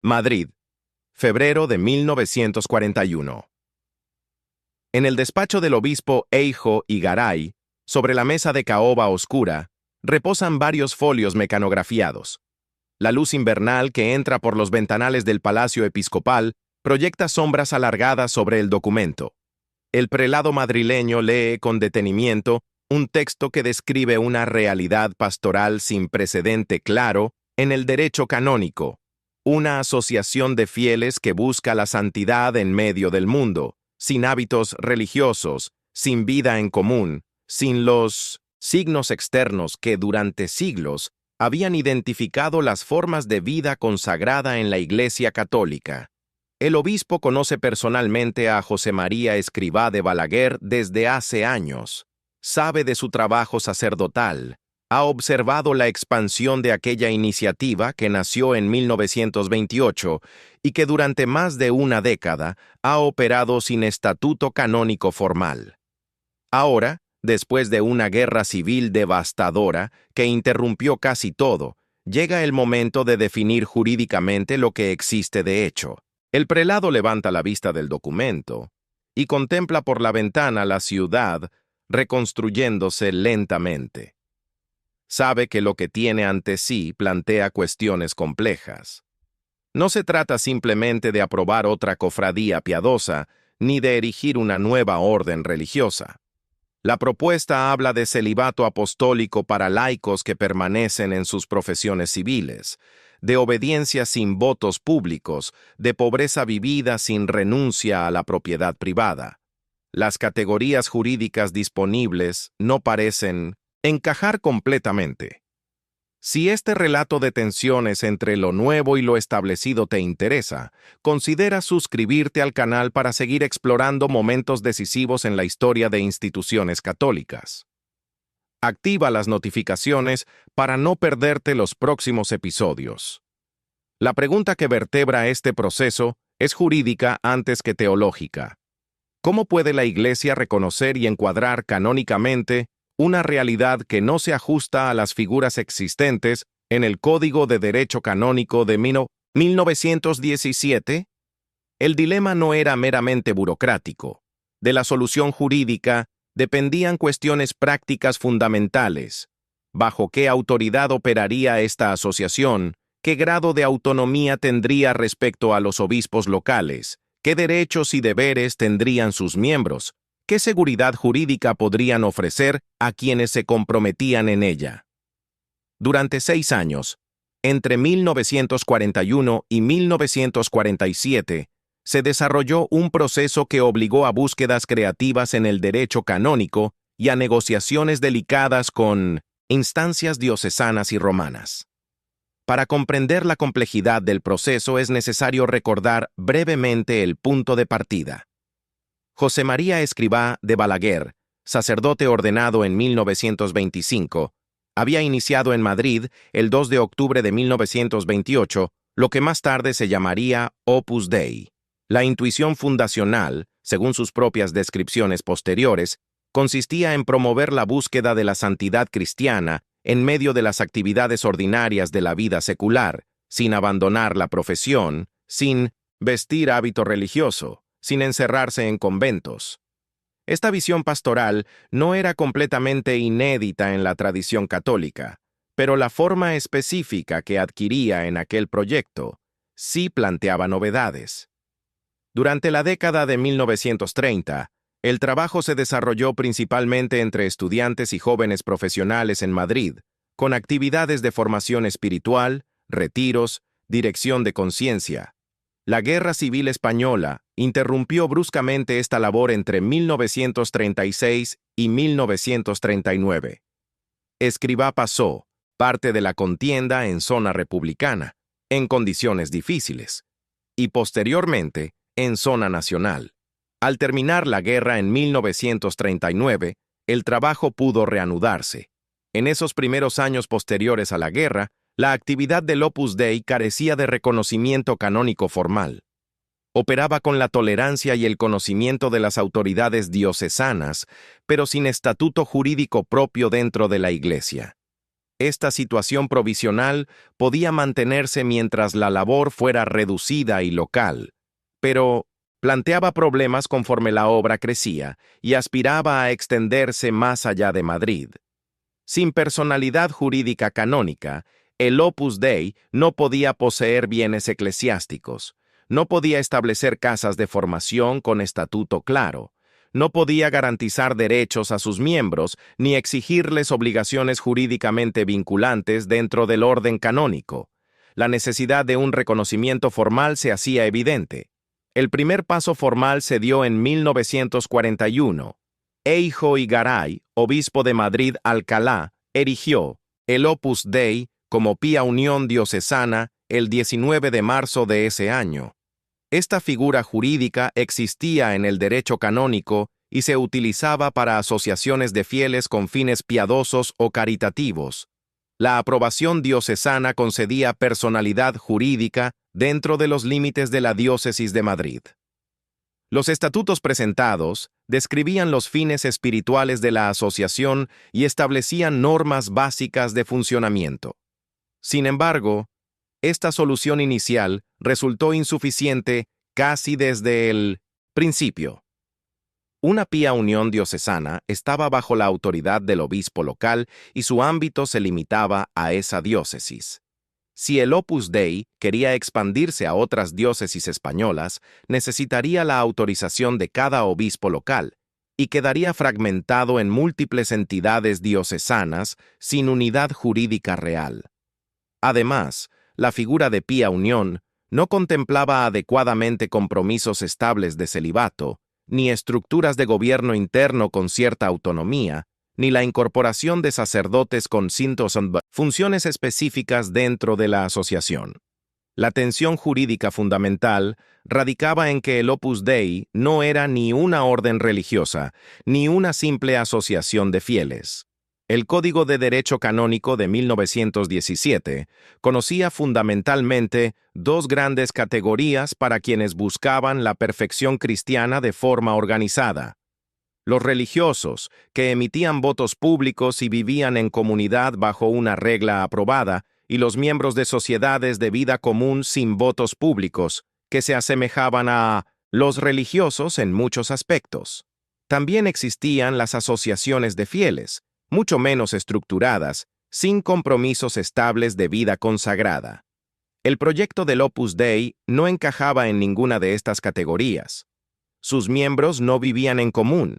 Madrid, febrero de 1941. En el despacho del obispo Eijo y Garay, sobre la mesa de caoba oscura, reposan varios folios mecanografiados. La luz invernal que entra por los ventanales del palacio episcopal proyecta sombras alargadas sobre el documento. El prelado madrileño lee con detenimiento un texto que describe una realidad pastoral sin precedente claro en el derecho canónico, una asociación de fieles que busca la santidad en medio del mundo, sin hábitos religiosos, sin vida en común, sin los signos externos que durante siglos habían identificado las formas de vida consagrada en la Iglesia Católica. El obispo conoce personalmente a José María Escrivá de Balaguer desde hace años. Sabe de su trabajo sacerdotal. Ha observado la expansión de aquella iniciativa que nació en 1928 y que durante más de una década ha operado sin estatuto canónico formal. Ahora, después de una guerra civil devastadora que interrumpió casi todo, llega el momento de definir jurídicamente lo que existe de hecho. El prelado levanta la vista del documento y contempla por la ventana la ciudad reconstruyéndose lentamente. Sabe que lo que tiene ante sí plantea cuestiones complejas. No se trata simplemente de aprobar otra cofradía piadosa, ni de erigir una nueva orden religiosa. La propuesta habla de celibato apostólico para laicos que permanecen en sus profesiones civiles, de obediencia sin votos públicos, de pobreza vivida sin renuncia a la propiedad privada. Las categorías jurídicas disponibles no parecen encajar completamente. Si este relato de tensiones entre lo nuevo y lo establecido te interesa, considera suscribirte al canal para seguir explorando momentos decisivos en la historia de instituciones católicas. Activa las notificaciones para no perderte los próximos episodios. La pregunta que vertebra este proceso es jurídica antes que teológica. ¿Cómo puede la Iglesia reconocer y encuadrar canónicamente una realidad que no se ajusta a las figuras existentes en el Código de Derecho Canónico de 1917? El dilema no era meramente burocrático. De la solución jurídica dependían cuestiones prácticas fundamentales. ¿Bajo qué autoridad operaría esta asociación? ¿Qué grado de autonomía tendría respecto a los obispos locales? ¿Qué derechos y deberes tendrían sus miembros? ¿Qué seguridad jurídica podrían ofrecer a quienes se comprometían en ella? Durante 6 años, entre 1941 y 1947, se desarrolló un proceso que obligó a búsquedas creativas en el derecho canónico y a negociaciones delicadas con instancias diocesanas y romanas. Para comprender la complejidad del proceso es necesario recordar brevemente el punto de partida. José María Escrivá de Balaguer, sacerdote ordenado en 1925, había iniciado en Madrid el 2 de octubre de 1928 lo que más tarde se llamaría Opus Dei. La intuición fundacional, según sus propias descripciones posteriores, consistía en promover la búsqueda de la santidad cristiana en medio de las actividades ordinarias de la vida secular, sin abandonar la profesión, sin vestir hábito religioso, sin encerrarse en conventos. Esta visión pastoral no era completamente inédita en la tradición católica, pero la forma específica que adquiría en aquel proyecto sí planteaba novedades. Durante la década de 1930, el trabajo se desarrolló principalmente entre estudiantes y jóvenes profesionales en Madrid, con actividades de formación espiritual, retiros, dirección de conciencia. La Guerra Civil Española interrumpió bruscamente esta labor entre 1936 y 1939. Escrivá pasó parte de la contienda en zona republicana, en condiciones difíciles, y posteriormente en zona nacional. Al terminar la guerra en 1939, el trabajo pudo reanudarse. En esos primeros años posteriores a la guerra, la actividad del Opus Dei carecía de reconocimiento canónico formal. Operaba con la tolerancia y el conocimiento de las autoridades diocesanas, pero sin estatuto jurídico propio dentro de la Iglesia. Esta situación provisional podía mantenerse mientras la labor fuera reducida y local, pero planteaba problemas conforme la obra crecía y aspiraba a extenderse más allá de Madrid. Sin personalidad jurídica canónica, el Opus Dei no podía poseer bienes eclesiásticos, no podía establecer casas de formación con estatuto claro, no podía garantizar derechos a sus miembros ni exigirles obligaciones jurídicamente vinculantes dentro del orden canónico. La necesidad de un reconocimiento formal se hacía evidente. El primer paso formal se dio en 1941. Eijo y Garay, obispo de Madrid-Alcalá, erigió el Opus Dei como Pía Unión Diocesana el 19 de marzo de ese año. Esta figura jurídica existía en el derecho canónico y se utilizaba para asociaciones de fieles con fines piadosos o caritativos. La aprobación diocesana concedía personalidad jurídica dentro de los límites de la diócesis de Madrid. Los estatutos presentados describían los fines espirituales de la asociación y establecían normas básicas de funcionamiento. Sin embargo, esta solución inicial resultó insuficiente casi desde el principio. Una pía unión diocesana estaba bajo la autoridad del obispo local y su ámbito se limitaba a esa diócesis. Si el Opus Dei quería expandirse a otras diócesis españolas, necesitaría la autorización de cada obispo local y quedaría fragmentado en múltiples entidades diocesanas sin unidad jurídica real. Además, la figura de pía unión no contemplaba adecuadamente compromisos estables de celibato, ni estructuras de gobierno interno con cierta autonomía, ni la incorporación de sacerdotes con funciones específicas dentro de la asociación. La tensión jurídica fundamental radicaba en que el Opus Dei no era ni una orden religiosa, ni una simple asociación de fieles. El Código de Derecho Canónico de 1917 conocía fundamentalmente dos grandes categorías para quienes buscaban la perfección cristiana de forma organizada: los religiosos, que emitían votos públicos y vivían en comunidad bajo una regla aprobada, y los miembros de sociedades de vida común sin votos públicos, que se asemejaban a los religiosos en muchos aspectos. También existían las asociaciones de fieles, mucho menos estructuradas, sin compromisos estables de vida consagrada. El proyecto del Opus Dei no encajaba en ninguna de estas categorías. Sus miembros no vivían en común,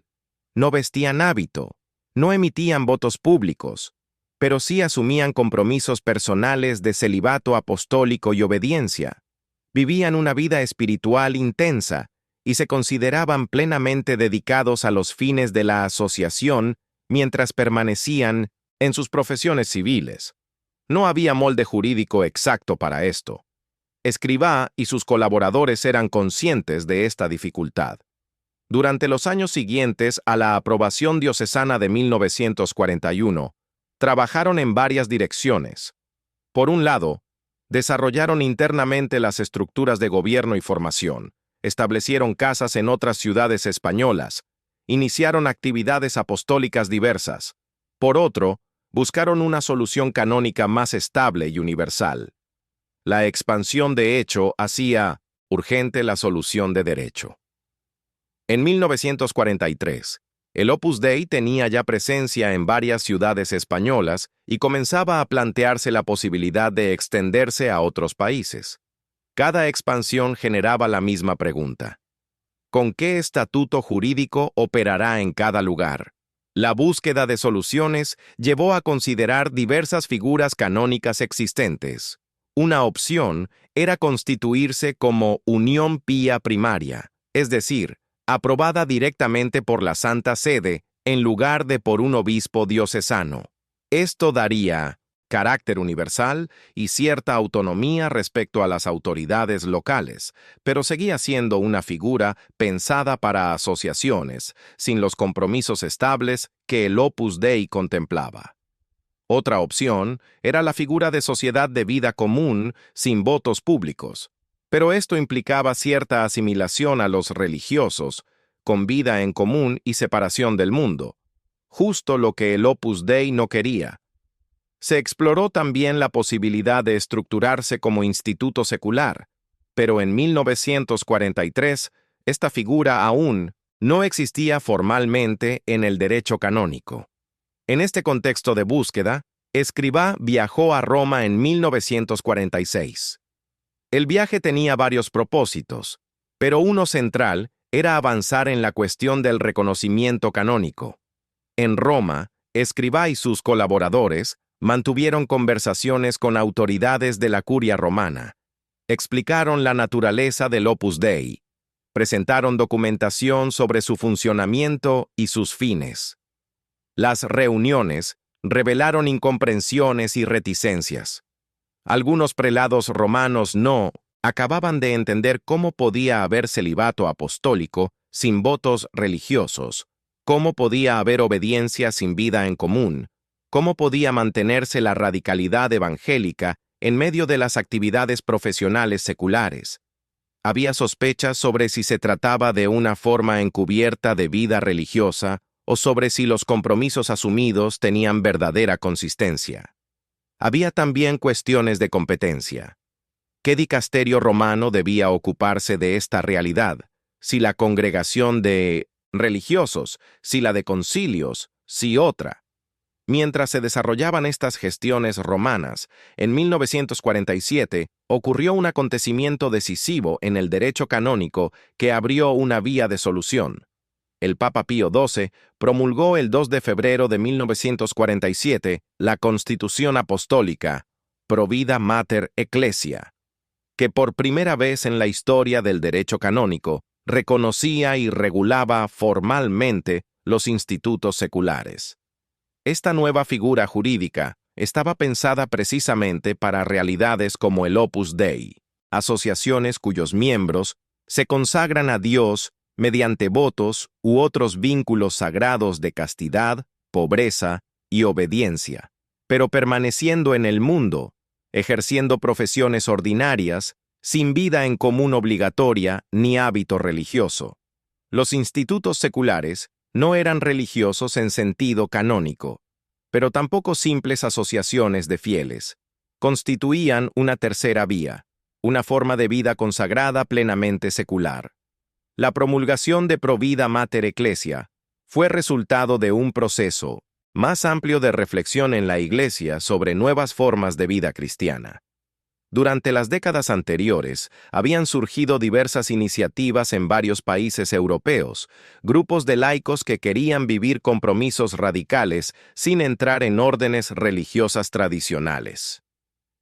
no vestían hábito, no emitían votos públicos, pero sí asumían compromisos personales de celibato apostólico y obediencia. Vivían una vida espiritual intensa y se consideraban plenamente dedicados a los fines de la asociación mientras permanecían en sus profesiones civiles. No había molde jurídico exacto para esto. Escrivá y sus colaboradores eran conscientes de esta dificultad. Durante los años siguientes a la aprobación diocesana de 1941, trabajaron en varias direcciones. Por un lado, desarrollaron internamente las estructuras de gobierno y formación, establecieron casas en otras ciudades españolas, iniciaron actividades apostólicas diversas. Por otro, buscaron una solución canónica más estable y universal. La expansión de hecho hacía urgente la solución de derecho. En 1943, el Opus Dei tenía ya presencia en varias ciudades españolas y comenzaba a plantearse la posibilidad de extenderse a otros países. Cada expansión generaba la misma pregunta: ¿con qué estatuto jurídico operará en cada lugar? La búsqueda de soluciones llevó a considerar diversas figuras canónicas existentes. Una opción era constituirse como unión pía primaria, es decir, aprobada directamente por la Santa Sede en lugar de por un obispo diocesano. Esto daría carácter universal y cierta autonomía respecto a las autoridades locales, pero seguía siendo una figura pensada para asociaciones, sin los compromisos estables que el Opus Dei contemplaba. Otra opción era la figura de sociedad de vida común sin votos públicos, pero esto implicaba cierta asimilación a los religiosos, con vida en común y separación del mundo, justo lo que el Opus Dei no quería. Se exploró también la posibilidad de estructurarse como instituto secular, pero en 1943 esta figura aún no existía formalmente en el derecho canónico. En este contexto de búsqueda, Escrivá viajó a Roma en 1946. El viaje tenía varios propósitos, pero uno central era avanzar en la cuestión del reconocimiento canónico. En Roma, Escrivá y sus colaboradores mantuvieron conversaciones con autoridades de la curia romana, explicaron la naturaleza del Opus Dei, presentaron documentación sobre su funcionamiento y sus fines. Las reuniones revelaron incomprensiones y reticencias. Algunos prelados romanos no acababan de entender cómo podía haber celibato apostólico sin votos religiosos, cómo podía haber obediencia sin vida en común, cómo podía mantenerse la radicalidad evangélica en medio de las actividades profesionales seculares. Había sospechas sobre si se trataba de una forma encubierta de vida religiosa o sobre si los compromisos asumidos tenían verdadera consistencia. Había también cuestiones de competencia. ¿Qué dicasterio romano debía ocuparse de esta realidad? Si la congregación de religiosos, si la de concilios, si otra. Mientras se desarrollaban estas gestiones romanas, en 1947 ocurrió un acontecimiento decisivo en el derecho canónico que abrió una vía de solución. El Papa Pío XII promulgó el 2 de febrero de 1947 la Constitución Apostólica, Provida Mater Ecclesia, que por primera vez en la historia del derecho canónico reconocía y regulaba formalmente los institutos seculares. Esta nueva figura jurídica estaba pensada precisamente para realidades como el Opus Dei, asociaciones cuyos miembros se consagran a Dios mediante votos u otros vínculos sagrados de castidad, pobreza y obediencia, pero permaneciendo en el mundo, ejerciendo profesiones ordinarias, sin vida en común obligatoria ni hábito religioso. Los institutos seculares no eran religiosos en sentido canónico, pero tampoco simples asociaciones de fieles. Constituían una tercera vía, una forma de vida consagrada plenamente secular. La promulgación de Provida Mater Ecclesia fue resultado de un proceso más amplio de reflexión en la Iglesia sobre nuevas formas de vida cristiana. Durante las décadas anteriores, habían surgido diversas iniciativas en varios países europeos, grupos de laicos que querían vivir compromisos radicales sin entrar en órdenes religiosas tradicionales.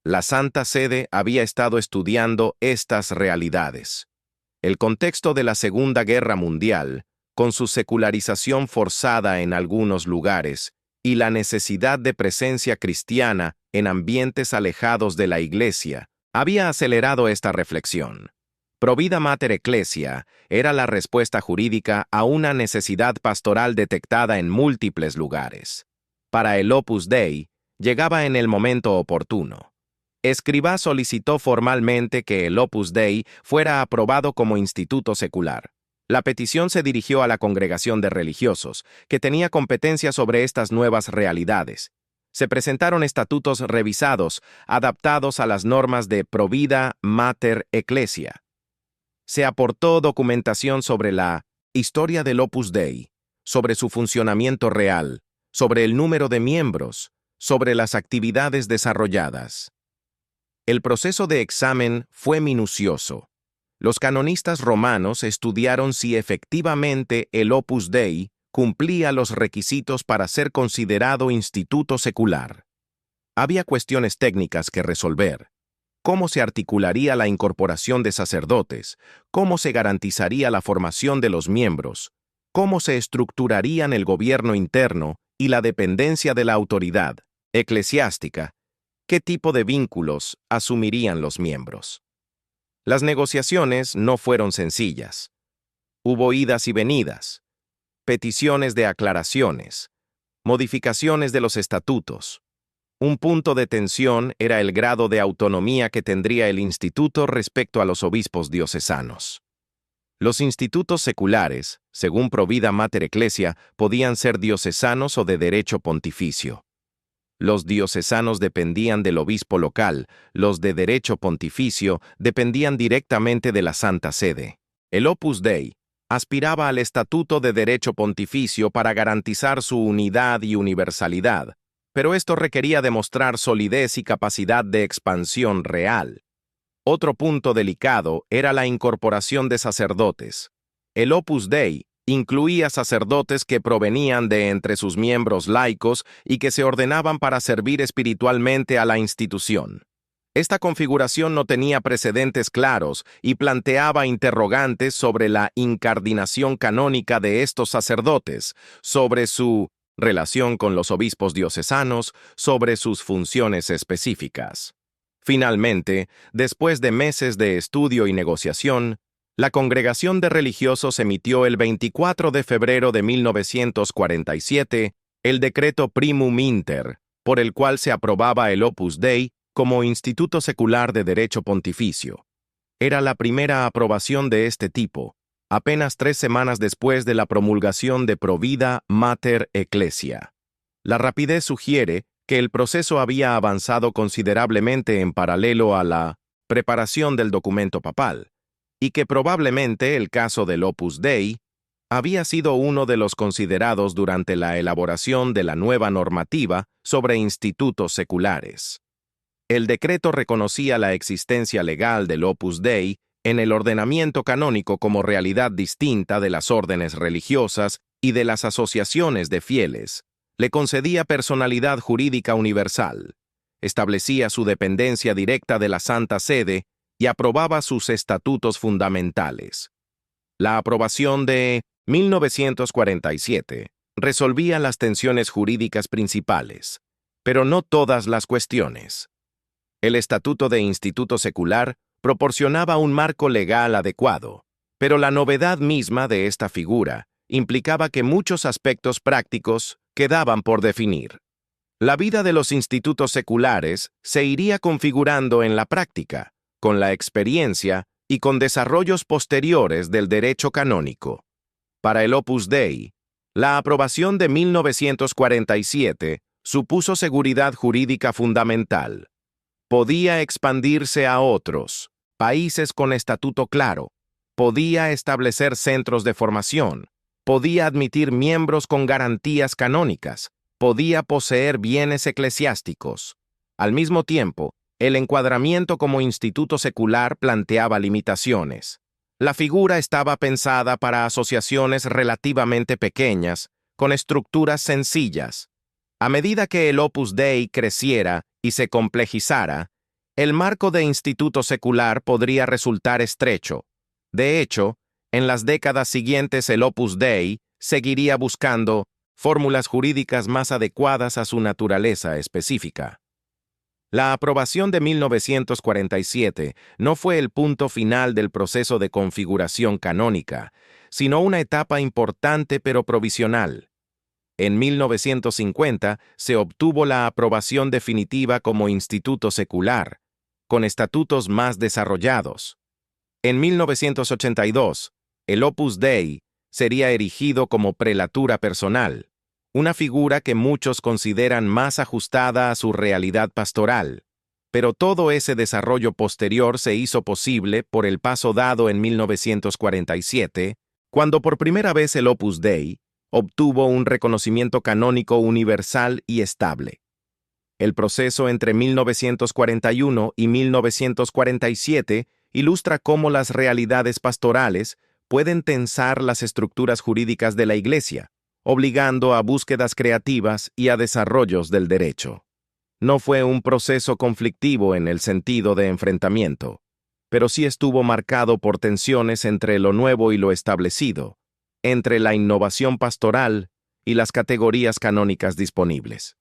La Santa Sede había estado estudiando estas realidades. El contexto de la Segunda Guerra Mundial, con su secularización forzada en algunos lugares, y la necesidad de presencia cristiana en ambientes alejados de la Iglesia, había acelerado esta reflexión. Provida Mater Ecclesia era la respuesta jurídica a una necesidad pastoral detectada en múltiples lugares. Para el Opus Dei, llegaba en el momento oportuno. Escrivá solicitó formalmente que el Opus Dei fuera aprobado como instituto secular. La petición se dirigió a la congregación de religiosos, que tenía competencia sobre estas nuevas realidades. Se presentaron estatutos revisados, adaptados a las normas de Provida Mater Ecclesia. Se aportó documentación sobre la historia del Opus Dei, sobre su funcionamiento real, sobre el número de miembros, sobre las actividades desarrolladas. El proceso de examen fue minucioso. Los canonistas romanos estudiaron si efectivamente el Opus Dei cumplía los requisitos para ser considerado instituto secular. Había cuestiones técnicas que resolver. ¿Cómo se articularía la incorporación de sacerdotes? ¿Cómo se garantizaría la formación de los miembros? ¿Cómo se estructurarían el gobierno interno y la dependencia de la autoridad eclesiástica? ¿Qué tipo de vínculos asumirían los miembros? Las negociaciones no fueron sencillas. Hubo idas y venidas, peticiones de aclaraciones, modificaciones de los estatutos. Un punto de tensión era el grado de autonomía que tendría el instituto respecto a los obispos diocesanos. Los institutos seculares, según Provida Mater Ecclesia, podían ser diocesanos o de derecho pontificio. Los diocesanos dependían del obispo local, los de derecho pontificio dependían directamente de la Santa Sede. El Opus Dei aspiraba al estatuto de derecho pontificio para garantizar su unidad y universalidad, pero esto requería demostrar solidez y capacidad de expansión real. Otro punto delicado era la incorporación de sacerdotes. El Opus Dei incluía sacerdotes que provenían de entre sus miembros laicos y que se ordenaban para servir espiritualmente a la institución. Esta configuración no tenía precedentes claros y planteaba interrogantes sobre la incardinación canónica de estos sacerdotes, sobre su relación con los obispos diocesanos, sobre sus funciones específicas. Finalmente, después de meses de estudio y negociación, la Congregación de Religiosos emitió el 24 de febrero de 1947 el decreto Primum Inter, por el cual se aprobaba el Opus Dei como instituto secular de derecho pontificio. Era la primera aprobación de este tipo, apenas 3 semanas después de la promulgación de Provida Mater Ecclesia. La rapidez sugiere que el proceso había avanzado considerablemente en paralelo a la preparación del documento papal, y que probablemente el caso del Opus Dei había sido uno de los considerados durante la elaboración de la nueva normativa sobre institutos seculares. El decreto reconocía la existencia legal del Opus Dei en el ordenamiento canónico como realidad distinta de las órdenes religiosas y de las asociaciones de fieles. Le concedía personalidad jurídica universal, establecía su dependencia directa de la Santa Sede y aprobaba sus estatutos fundamentales. La aprobación de 1947 resolvía las tensiones jurídicas principales, pero no todas las cuestiones. El Estatuto de Instituto Secular proporcionaba un marco legal adecuado, pero la novedad misma de esta figura implicaba que muchos aspectos prácticos quedaban por definir. La vida de los institutos seculares se iría configurando en la práctica, con la experiencia y con desarrollos posteriores del derecho canónico. Para el Opus Dei, la aprobación de 1947 supuso seguridad jurídica fundamental. Podía expandirse a otros países con estatuto claro, podía establecer centros de formación, podía admitir miembros con garantías canónicas, podía poseer bienes eclesiásticos. Al mismo tiempo, el encuadramiento como instituto secular planteaba limitaciones. La figura estaba pensada para asociaciones relativamente pequeñas, con estructuras sencillas. A medida que el Opus Dei creciera y se complejizara, el marco de instituto secular podría resultar estrecho. De hecho, en las décadas siguientes el Opus Dei seguiría buscando fórmulas jurídicas más adecuadas a su naturaleza específica. La aprobación de 1947 no fue el punto final del proceso de configuración canónica, sino una etapa importante pero provisional. En 1950 se obtuvo la aprobación definitiva como instituto secular, con estatutos más desarrollados. En 1982, el Opus Dei sería erigido como prelatura personal, una figura que muchos consideran más ajustada a su realidad pastoral. Pero todo ese desarrollo posterior se hizo posible por el paso dado en 1947, cuando por primera vez el Opus Dei obtuvo un reconocimiento canónico universal y estable. El proceso entre 1941 y 1947 ilustra cómo las realidades pastorales pueden tensar las estructuras jurídicas de la Iglesia, obligando a búsquedas creativas y a desarrollos del derecho. No fue un proceso conflictivo en el sentido de enfrentamiento, pero sí estuvo marcado por tensiones entre lo nuevo y lo establecido, entre la innovación pastoral y las categorías canónicas disponibles.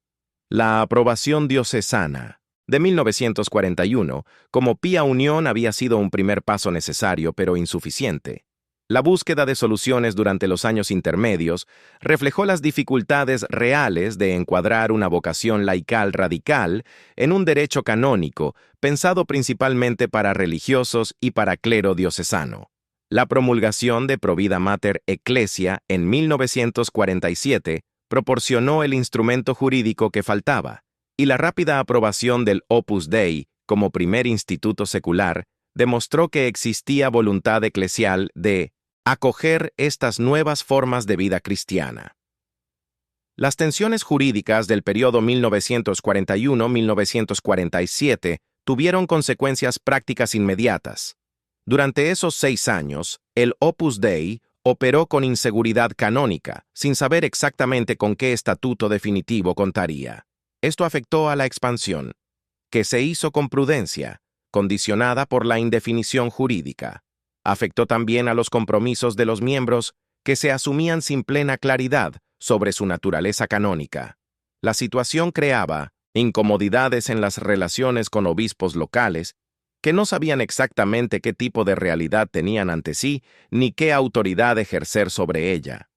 La aprobación diocesana de 1941 como Pía Unión había sido un primer paso necesario pero insuficiente. La búsqueda de soluciones durante los años intermedios reflejó las dificultades reales de encuadrar una vocación laical radical en un derecho canónico pensado principalmente para religiosos y para clero diocesano. La promulgación de Provida Mater Ecclesia en 1947 proporcionó el instrumento jurídico que faltaba, y la rápida aprobación del Opus Dei como primer instituto secular demostró que existía voluntad eclesial de acoger estas nuevas formas de vida cristiana. Las tensiones jurídicas del periodo 1941-1947 tuvieron consecuencias prácticas inmediatas. Durante esos 6 años, el Opus Dei operó con inseguridad canónica, sin saber exactamente con qué estatuto definitivo contaría. Esto afectó a la expansión, que se hizo con prudencia, condicionada por la indefinición jurídica. Afectó también a los compromisos de los miembros, que se asumían sin plena claridad sobre su naturaleza canónica. La situación creaba incomodidades en las relaciones con obispos locales, que no sabían exactamente qué tipo de realidad tenían ante sí ni qué autoridad ejercer sobre ella.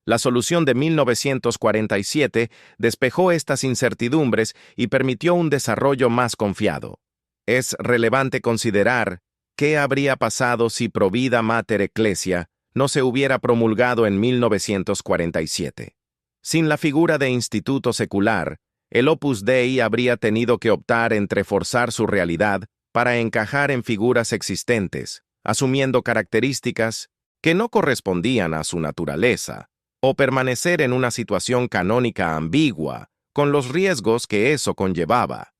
La solución de 1947 despejó estas incertidumbres y permitió un desarrollo más confiado. Es relevante considerar qué habría pasado si Provida Mater Ecclesia no se hubiera promulgado en 1947. Sin la figura de instituto secular, el Opus Dei habría tenido que optar entre forzar su realidad para encajar en figuras existentes, asumiendo características que no correspondían a su naturaleza, o permanecer en una situación canónica ambigua, con los riesgos que eso conllevaba.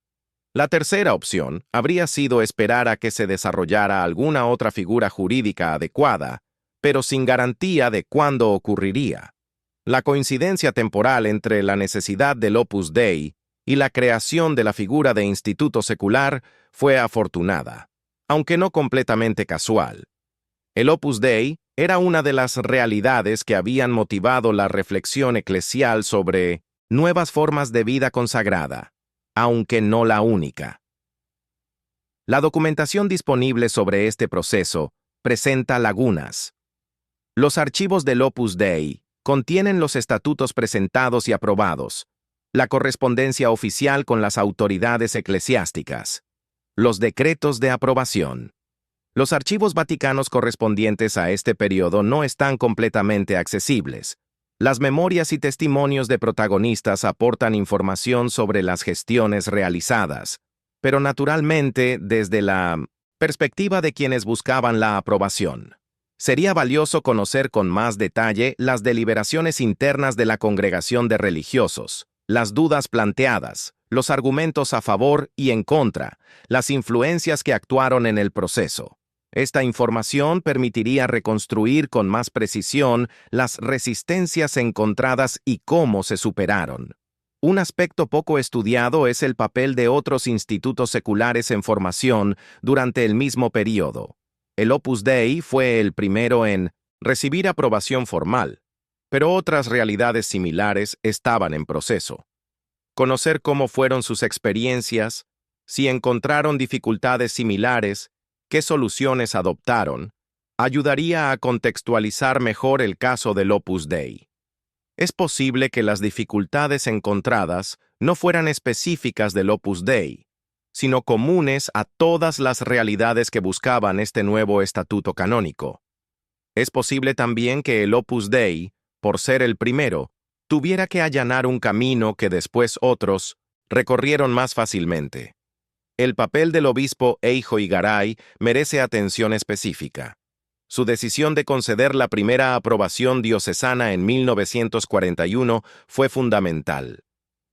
La tercera opción habría sido esperar a que se desarrollara alguna otra figura jurídica adecuada, pero sin garantía de cuándo ocurriría. La coincidencia temporal entre la necesidad del Opus Dei y la creación de la figura de instituto secular fue afortunada, aunque no completamente casual. El Opus Dei era una de las realidades que habían motivado la reflexión eclesial sobre nuevas formas de vida consagrada, aunque no la única. La documentación disponible sobre este proceso presenta lagunas. Los archivos del Opus Dei contienen los estatutos presentados y aprobados, la correspondencia oficial con las autoridades eclesiásticas, los decretos de aprobación. Los archivos vaticanos correspondientes a este periodo no están completamente accesibles. Las memorias y testimonios de protagonistas aportan información sobre las gestiones realizadas, pero naturalmente desde la perspectiva de quienes buscaban la aprobación. Sería valioso conocer con más detalle las deliberaciones internas de la congregación de religiosos, las dudas planteadas, los argumentos a favor y en contra, las influencias que actuaron en el proceso. Esta información permitiría reconstruir con más precisión las resistencias encontradas y cómo se superaron. Un aspecto poco estudiado es el papel de otros institutos seculares en formación durante el mismo periodo. El Opus Dei fue el primero en recibir aprobación formal, pero otras realidades similares estaban en proceso. Conocer cómo fueron sus experiencias, si encontraron dificultades similares, qué soluciones adoptaron, ayudaría a contextualizar mejor el caso del Opus Dei. Es posible que las dificultades encontradas no fueran específicas del Opus Dei, sino comunes a todas las realidades que buscaban este nuevo estatuto canónico. Es posible también que el Opus Dei, por ser el primero, tuviera que allanar un camino que después otros recorrieron más fácilmente. El papel del obispo Eijo y Garay merece atención específica. Su decisión de conceder la primera aprobación diocesana en 1941 fue fundamental.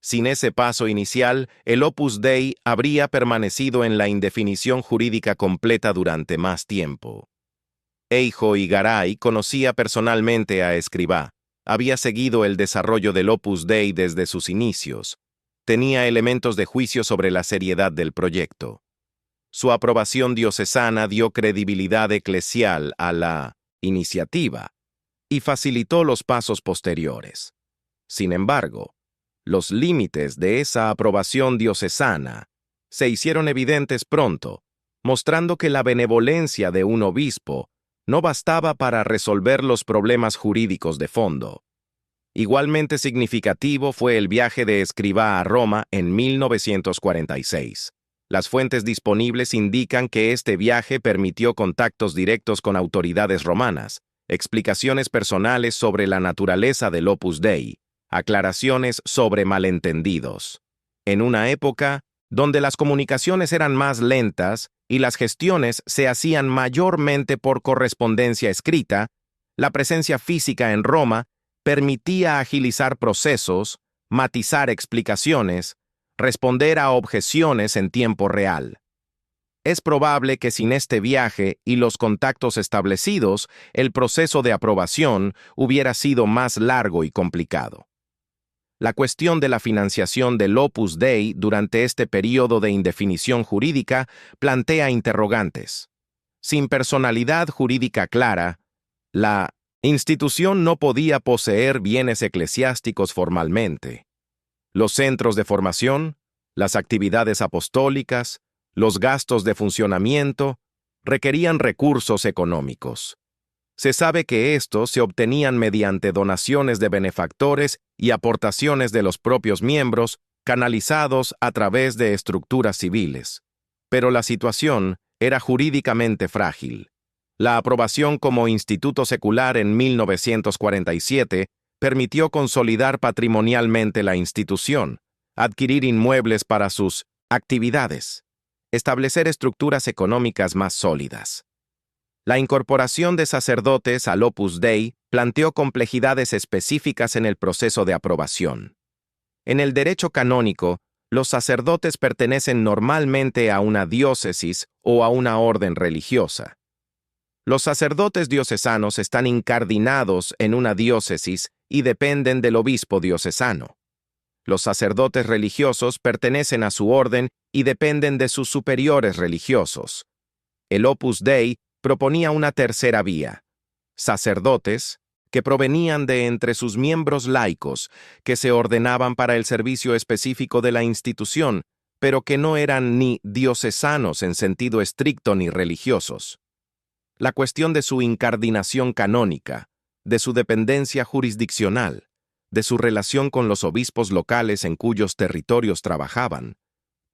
Sin ese paso inicial, el Opus Dei habría permanecido en la indefinición jurídica completa durante más tiempo. Eijo y Garay conocía personalmente a Escrivá, había seguido el desarrollo del Opus Dei desde sus inicios, tenía elementos de juicio sobre la seriedad del proyecto. Su aprobación diocesana dio credibilidad eclesial a la iniciativa y facilitó los pasos posteriores. Sin embargo, los límites de esa aprobación diocesana se hicieron evidentes pronto, mostrando que la benevolencia de un obispo no bastaba para resolver los problemas jurídicos de fondo. Igualmente significativo fue el viaje de Escrivá a Roma en 1946. Las fuentes disponibles indican que este viaje permitió contactos directos con autoridades romanas, explicaciones personales sobre la naturaleza del Opus Dei, aclaraciones sobre malentendidos. En una época donde las comunicaciones eran más lentas y las gestiones se hacían mayormente por correspondencia escrita, la presencia física en Roma permitía agilizar procesos, matizar explicaciones, responder a objeciones en tiempo real. Es probable que sin este viaje y los contactos establecidos, el proceso de aprobación hubiera sido más largo y complicado. La cuestión de la financiación del Opus Dei durante este período de indefinición jurídica plantea interrogantes. Sin personalidad jurídica clara, la institución no podía poseer bienes eclesiásticos formalmente. Los centros de formación, las actividades apostólicas, los gastos de funcionamiento requerían recursos económicos. Se sabe que estos se obtenían mediante donaciones de benefactores y aportaciones de los propios miembros, canalizados a través de estructuras civiles. Pero la situación era jurídicamente frágil. La aprobación como instituto secular en 1947 permitió consolidar patrimonialmente la institución, adquirir inmuebles para sus actividades, establecer estructuras económicas más sólidas. La incorporación de sacerdotes al Opus Dei planteó complejidades específicas en el proceso de aprobación. En el derecho canónico, los sacerdotes pertenecen normalmente a una diócesis o a una orden religiosa. Los sacerdotes diocesanos están incardinados en una diócesis y dependen del obispo diocesano. Los sacerdotes religiosos pertenecen a su orden y dependen de sus superiores religiosos. El Opus Dei proponía una tercera vía: sacerdotes que provenían de entre sus miembros laicos, que se ordenaban para el servicio específico de la institución, pero que no eran ni diocesanos en sentido estricto ni religiosos. La cuestión de su incardinación canónica, de su dependencia jurisdiccional, de su relación con los obispos locales en cuyos territorios trabajaban,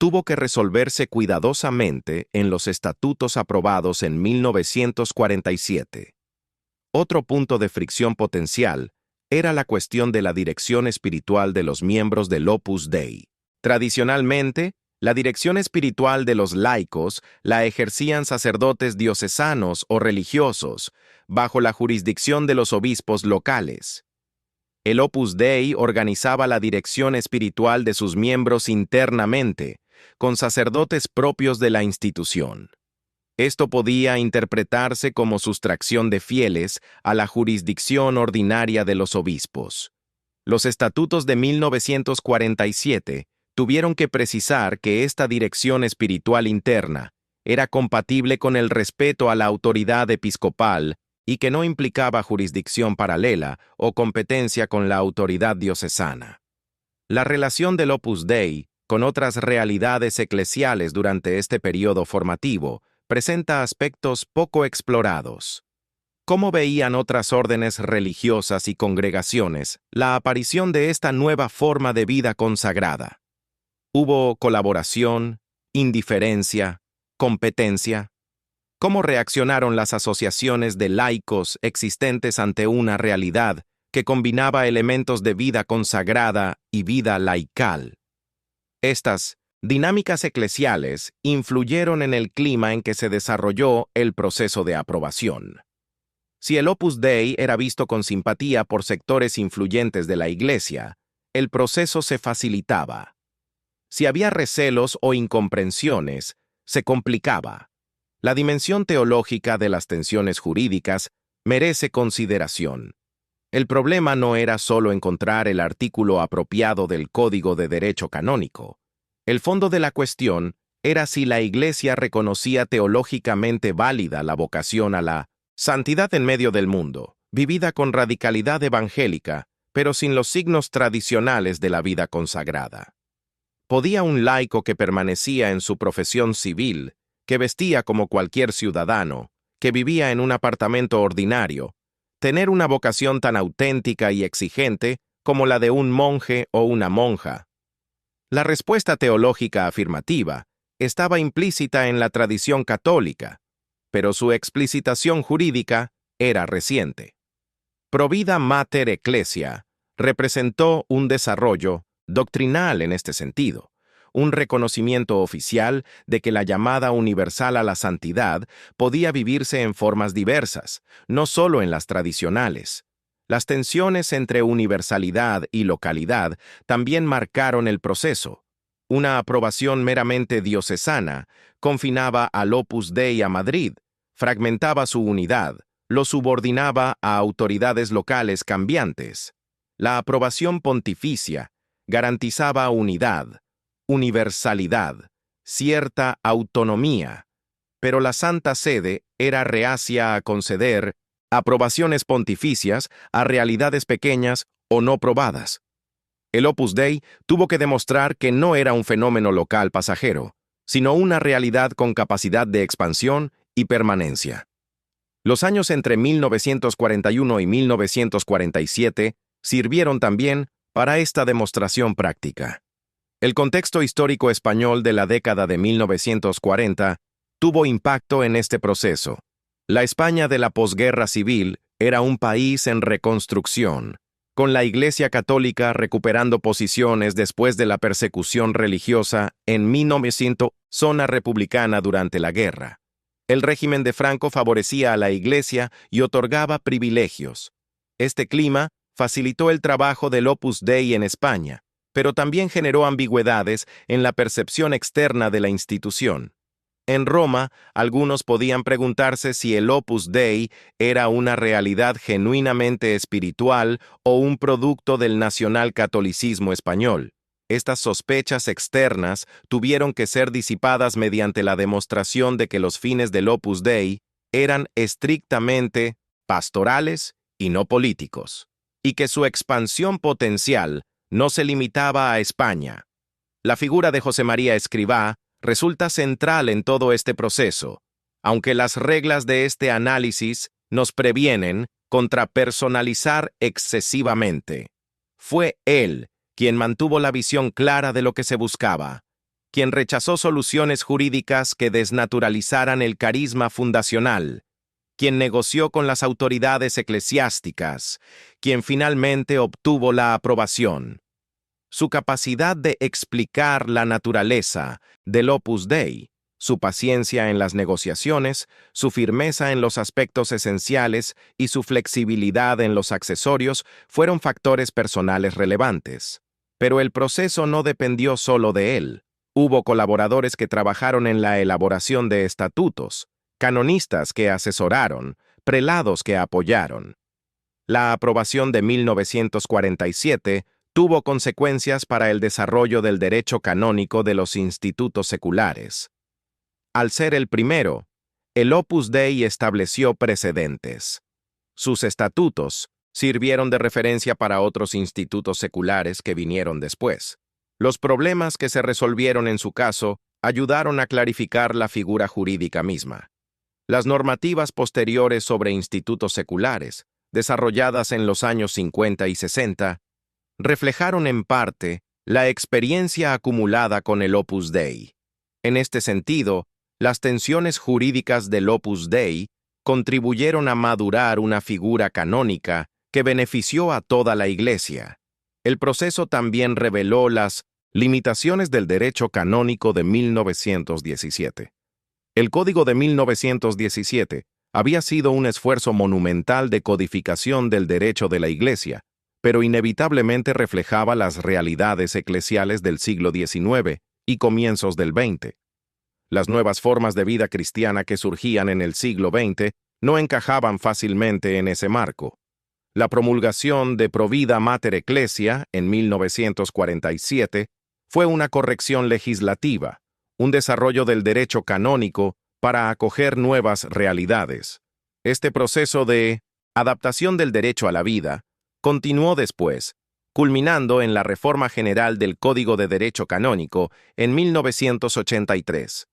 tuvo que resolverse cuidadosamente en los estatutos aprobados en 1947. Otro punto de fricción potencial era la cuestión de la dirección espiritual de los miembros del Opus Dei. Tradicionalmente, la dirección espiritual de los laicos la ejercían sacerdotes diocesanos o religiosos, bajo la jurisdicción de los obispos locales. El Opus Dei organizaba la dirección espiritual de sus miembros internamente, con sacerdotes propios de la institución. Esto podía interpretarse como sustracción de fieles a la jurisdicción ordinaria de los obispos. Los estatutos de 1947 tuvieron que precisar que esta dirección espiritual interna era compatible con el respeto a la autoridad episcopal y que no implicaba jurisdicción paralela o competencia con la autoridad diocesana. La relación del Opus Dei con otras realidades eclesiales durante este periodo formativo presenta aspectos poco explorados. ¿Cómo veían otras órdenes religiosas y congregaciones la aparición de esta nueva forma de vida consagrada? ¿Hubo colaboración, indiferencia, competencia? ¿Cómo reaccionaron las asociaciones de laicos existentes ante una realidad que combinaba elementos de vida consagrada y vida laical? Estas dinámicas eclesiales influyeron en el clima en que se desarrolló el proceso de aprobación. Si el Opus Dei era visto con simpatía por sectores influyentes de la Iglesia, el proceso se facilitaba. Si había recelos o incomprensiones, se complicaba. La dimensión teológica de las tensiones jurídicas merece consideración. El problema no era solo encontrar el artículo apropiado del Código de Derecho Canónico. El fondo de la cuestión era si la Iglesia reconocía teológicamente válida la vocación a la santidad en medio del mundo, vivida con radicalidad evangélica, pero sin los signos tradicionales de la vida consagrada. ¿Podía un laico que permanecía en su profesión civil, que vestía como cualquier ciudadano, que vivía en un apartamento ordinario, tener una vocación tan auténtica y exigente como la de un monje o una monja? La respuesta teológica afirmativa estaba implícita en la tradición católica, pero su explicitación jurídica era reciente. Provida Mater Ecclesia representó un desarrollo doctrinal en este sentido, un reconocimiento oficial de que la llamada universal a la santidad podía vivirse en formas diversas, no solo en las tradicionales. Las tensiones entre universalidad y localidad también marcaron el proceso. Una aprobación meramente diocesana confinaba al Opus Dei a Madrid, fragmentaba su unidad, lo subordinaba a autoridades locales cambiantes. La aprobación pontificia garantizaba unidad, universalidad, cierta autonomía, pero la Santa Sede era reacia a conceder aprobaciones pontificias a realidades pequeñas o no probadas. El Opus Dei tuvo que demostrar que no era un fenómeno local pasajero, sino una realidad con capacidad de expansión y permanencia. Los años entre 1941 y 1947 sirvieron también para esta demostración práctica. El contexto histórico español de la década de 1940 tuvo impacto en este proceso. La España de la posguerra civil era un país en reconstrucción, con la Iglesia Católica recuperando posiciones después de la persecución religiosa en 1900, zona republicana durante la guerra. El régimen de Franco favorecía a la Iglesia y otorgaba privilegios. Este clima facilitó el trabajo del Opus Dei en España, pero también generó ambigüedades en la percepción externa de la institución. En Roma, algunos podían preguntarse si el Opus Dei era una realidad genuinamente espiritual o un producto del nacionalcatolicismo español. Estas sospechas externas tuvieron que ser disipadas mediante la demostración de que los fines del Opus Dei eran estrictamente pastorales y no políticos, y que su expansión potencial no se limitaba a España. La figura de José María Escrivá resulta central en todo este proceso, aunque las reglas de este análisis nos previenen contra personalizar excesivamente. Fue él quien mantuvo la visión clara de lo que se buscaba, quien rechazó soluciones jurídicas que desnaturalizaran el carisma fundacional, quien negoció con las autoridades eclesiásticas, quien finalmente obtuvo la aprobación. Su capacidad de explicar la naturaleza del Opus Dei, su paciencia en las negociaciones, su firmeza en los aspectos esenciales y su flexibilidad en los accesorios fueron factores personales relevantes. Pero el proceso no dependió solo de él. Hubo colaboradores que trabajaron en la elaboración de estatutos, canonistas que asesoraron, prelados que apoyaron. La aprobación de 1947 tuvo consecuencias para el desarrollo del derecho canónico de los institutos seculares. Al ser el primero, el Opus Dei estableció precedentes. Sus estatutos sirvieron de referencia para otros institutos seculares que vinieron después. Los problemas que se resolvieron en su caso ayudaron a clarificar la figura jurídica misma. Las normativas posteriores sobre institutos seculares, desarrolladas en los años 50 y 60, reflejaron en parte la experiencia acumulada con el Opus Dei. En este sentido, las tensiones jurídicas del Opus Dei contribuyeron a madurar una figura canónica que benefició a toda la Iglesia. El proceso también reveló las limitaciones del derecho canónico de 1917. El Código de 1917 había sido un esfuerzo monumental de codificación del derecho de la Iglesia, pero inevitablemente reflejaba las realidades eclesiales del siglo XIX y comienzos del XX. Las nuevas formas de vida cristiana que surgían en el siglo XX no encajaban fácilmente en ese marco. La promulgación de Provida Mater Ecclesia en 1947 fue una corrección legislativa, un desarrollo del derecho canónico para acoger nuevas realidades. Este proceso de adaptación del derecho a la vida continuó después, culminando en la Reforma General del Código de Derecho Canónico en 1983.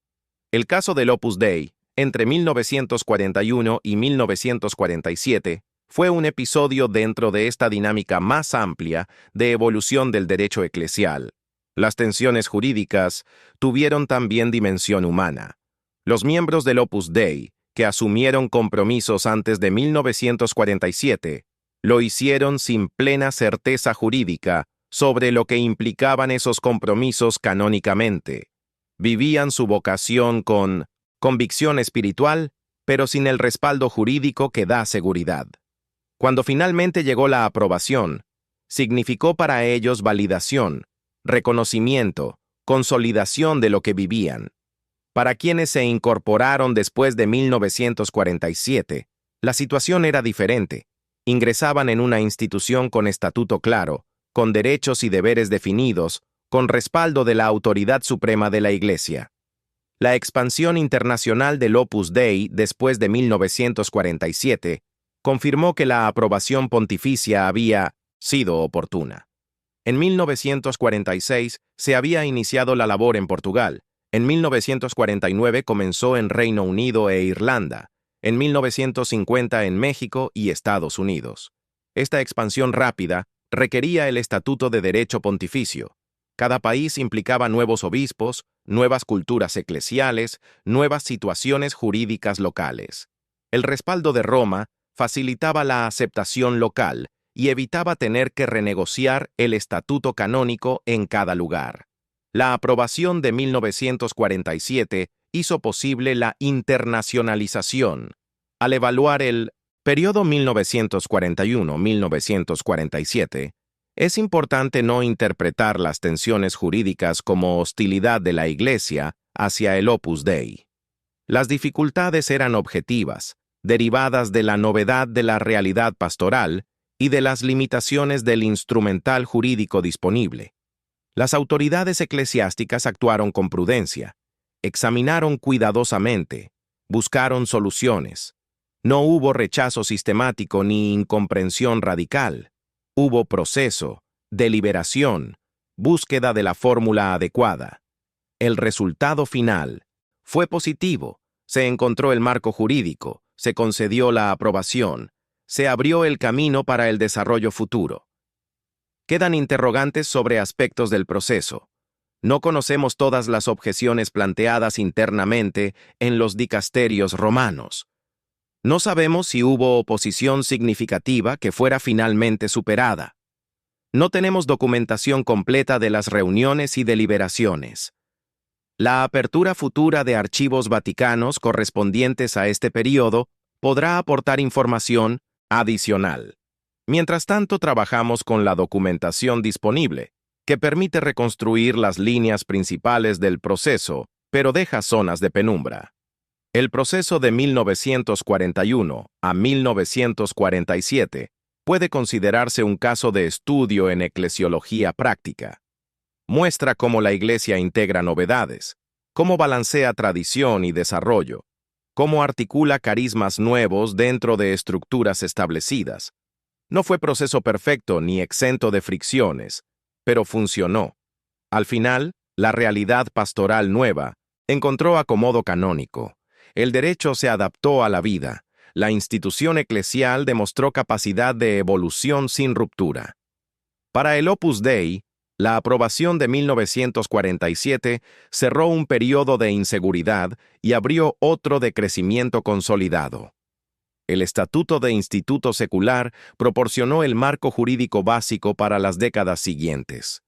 El caso del Opus Dei, entre 1941 y 1947, fue un episodio dentro de esta dinámica más amplia de evolución del derecho eclesial. Las tensiones jurídicas tuvieron también dimensión humana. Los miembros del Opus Dei, que asumieron compromisos antes de 1947, lo hicieron sin plena certeza jurídica sobre lo que implicaban esos compromisos canónicamente. Vivían su vocación con convicción espiritual, pero sin el respaldo jurídico que da seguridad. Cuando finalmente llegó la aprobación, significó para ellos validación, reconocimiento, consolidación de lo que vivían. Para quienes se incorporaron después de 1947, la situación era diferente. Ingresaban en una institución con estatuto claro, con derechos y deberes definidos, con respaldo de la autoridad suprema de la Iglesia. La expansión internacional del Opus Dei después de 1947 confirmó que la aprobación pontificia había sido oportuna. En 1946 se había iniciado la labor en Portugal. En 1949 comenzó en Reino Unido e Irlanda. En 1950 en México y Estados Unidos. Esta expansión rápida requería el Estatuto de Derecho Pontificio. Cada país implicaba nuevos obispos, nuevas culturas eclesiales, nuevas situaciones jurídicas locales. El respaldo de Roma facilitaba la aceptación local y evitaba tener que renegociar el estatuto canónico en cada lugar. La aprobación de 1947 hizo posible la internacionalización. Al evaluar el periodo 1941-1947, es importante no interpretar las tensiones jurídicas como hostilidad de la Iglesia hacia el Opus Dei. Las dificultades eran objetivas, derivadas de la novedad de la realidad pastoral y de las limitaciones del instrumental jurídico disponible. Las autoridades eclesiásticas actuaron con prudencia, examinaron cuidadosamente, buscaron soluciones. No hubo rechazo sistemático ni incomprensión radical. Hubo proceso, deliberación, búsqueda de la fórmula adecuada. El resultado final fue positivo. Se encontró el marco jurídico, se concedió la aprobación, se abrió el camino para el desarrollo futuro. Quedan interrogantes sobre aspectos del proceso. No conocemos todas las objeciones planteadas internamente en los dicasterios romanos. No sabemos si hubo oposición significativa que fuera finalmente superada. No tenemos documentación completa de las reuniones y deliberaciones. La apertura futura de archivos vaticanos correspondientes a este periodo podrá aportar información adicional. Mientras tanto, trabajamos con la documentación disponible, que permite reconstruir las líneas principales del proceso, pero deja zonas de penumbra. El proceso de 1941 a 1947 puede considerarse un caso de estudio en eclesiología práctica. Muestra cómo la Iglesia integra novedades, cómo balancea tradición y desarrollo, cómo articula carismas nuevos dentro de estructuras establecidas. No fue proceso perfecto ni exento de fricciones, pero funcionó. Al final, la realidad pastoral nueva encontró acomodo canónico. El derecho se adaptó a la vida. La institución eclesial demostró capacidad de evolución sin ruptura. Para el Opus Dei, la aprobación de 1947 cerró un periodo de inseguridad y abrió otro de crecimiento consolidado. El Estatuto de Instituto Secular proporcionó el marco jurídico básico para las décadas siguientes.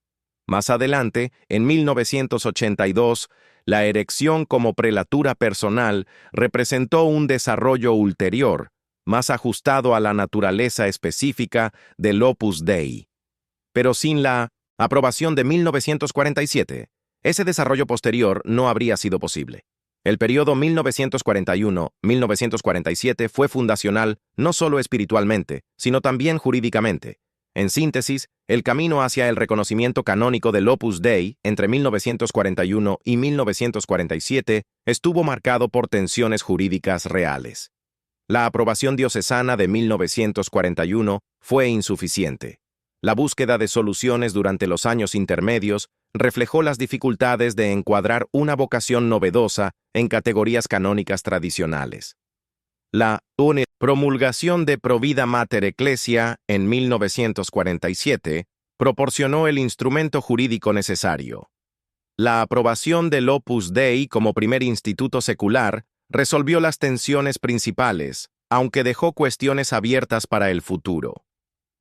Más adelante, en 1982, la erección como prelatura personal representó un desarrollo ulterior, más ajustado a la naturaleza específica del Opus Dei. Pero sin la aprobación de 1947, ese desarrollo posterior no habría sido posible. El periodo 1941-1947 fue fundacional no solo espiritualmente, sino también jurídicamente. En síntesis, el camino hacia el reconocimiento canónico del Opus Dei entre 1941 y 1947 estuvo marcado por tensiones jurídicas reales. La aprobación diocesana de 1941 fue insuficiente. La búsqueda de soluciones durante los años intermedios reflejó las dificultades de encuadrar una vocación novedosa en categorías canónicas tradicionales. La promulgación de Provida Mater Ecclesia en 1947 proporcionó el instrumento jurídico necesario. La aprobación del Opus Dei como primer instituto secular resolvió las tensiones principales, aunque dejó cuestiones abiertas para el futuro.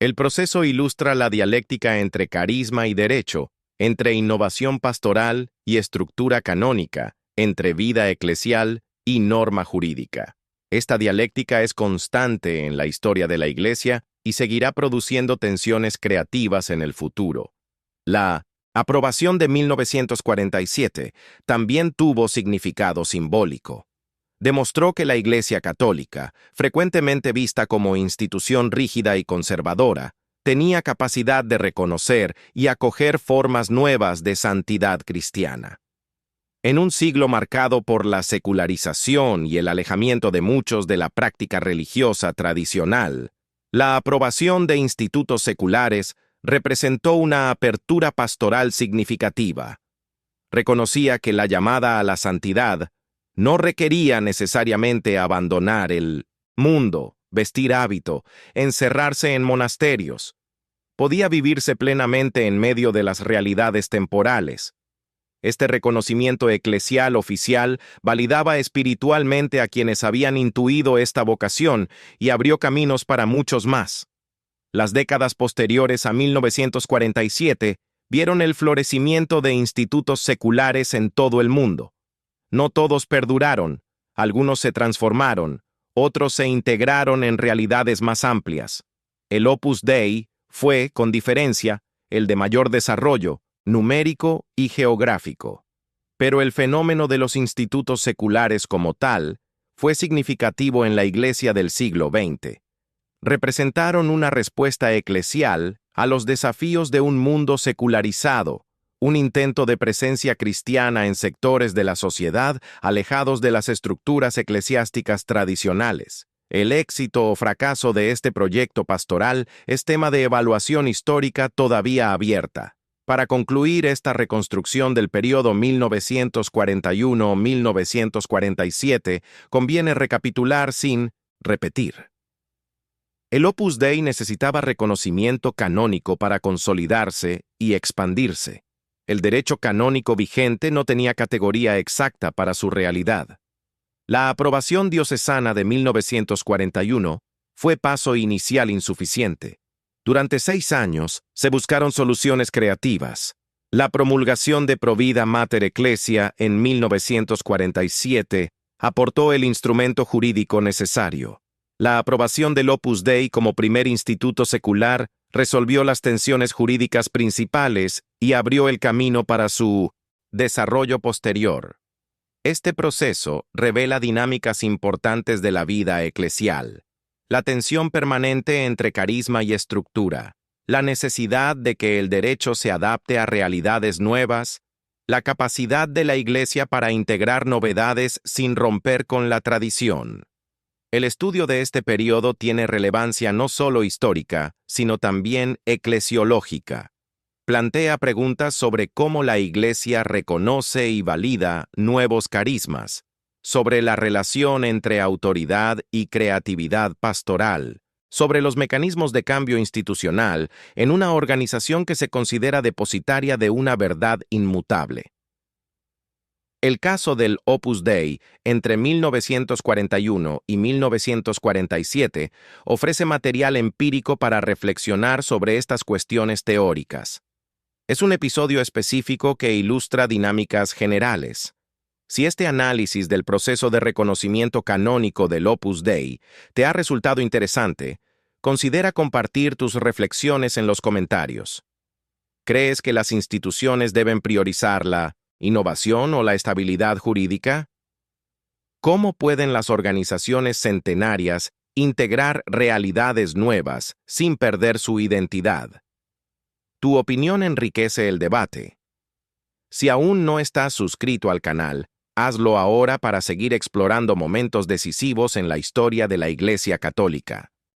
El proceso ilustra la dialéctica entre carisma y derecho, entre innovación pastoral y estructura canónica, entre vida eclesial y norma jurídica. Esta dialéctica es constante en la historia de la Iglesia y seguirá produciendo tensiones creativas en el futuro. La aprobación de 1947 también tuvo significado simbólico. Demostró que la Iglesia Católica, frecuentemente vista como institución rígida y conservadora, tenía capacidad de reconocer y acoger formas nuevas de santidad cristiana. En un siglo marcado por la secularización y el alejamiento de muchos de la práctica religiosa tradicional, la aprobación de institutos seculares representó una apertura pastoral significativa. Reconocía que la llamada a la santidad no requería necesariamente abandonar el mundo, vestir hábito, encerrarse en monasterios. Podía vivirse plenamente en medio de las realidades temporales. Este reconocimiento eclesial oficial validaba espiritualmente a quienes habían intuido esta vocación y abrió caminos para muchos más. Las décadas posteriores a 1947 vieron el florecimiento de institutos seculares en todo el mundo. No todos perduraron, algunos se transformaron, otros se integraron en realidades más amplias. El Opus Dei fue, con diferencia, el de mayor desarrollo, numérico y geográfico. Pero el fenómeno de los institutos seculares como tal fue significativo en la Iglesia del siglo XX. Representaron una respuesta eclesial a los desafíos de un mundo secularizado, un intento de presencia cristiana en sectores de la sociedad alejados de las estructuras eclesiásticas tradicionales. El éxito o fracaso de este proyecto pastoral es tema de evaluación histórica todavía abierta. Para concluir esta reconstrucción del periodo 1941-1947, conviene recapitular sin repetir. El Opus Dei necesitaba reconocimiento canónico para consolidarse y expandirse. El derecho canónico vigente no tenía categoría exacta para su realidad. La aprobación diocesana de 1941 fue paso inicial insuficiente. Durante 6 años se buscaron soluciones creativas. La promulgación de Provida Mater Ecclesia en 1947 aportó el instrumento jurídico necesario. La aprobación del Opus Dei como primer instituto secular resolvió las tensiones jurídicas principales y abrió el camino para su desarrollo posterior. Este proceso revela dinámicas importantes de la vida eclesial. La tensión permanente entre carisma y estructura, la necesidad de que el derecho se adapte a realidades nuevas, la capacidad de la Iglesia para integrar novedades sin romper con la tradición. El estudio de este periodo tiene relevancia no solo histórica, sino también eclesiológica. Plantea preguntas sobre cómo la Iglesia reconoce y valida nuevos carismas, sobre la relación entre autoridad y creatividad pastoral, sobre los mecanismos de cambio institucional en una organización que se considera depositaria de una verdad inmutable. El caso del Opus Dei entre 1941 y 1947 ofrece material empírico para reflexionar sobre estas cuestiones teóricas. Es un episodio específico que ilustra dinámicas generales. Si este análisis del proceso de reconocimiento canónico del Opus Dei te ha resultado interesante, considera compartir tus reflexiones en los comentarios. ¿Crees que las instituciones deben priorizar la innovación o la estabilidad jurídica? ¿Cómo pueden las organizaciones centenarias integrar realidades nuevas sin perder su identidad? Tu opinión enriquece el debate. Si aún no estás suscrito al canal, hazlo ahora para seguir explorando momentos decisivos en la historia de la Iglesia Católica.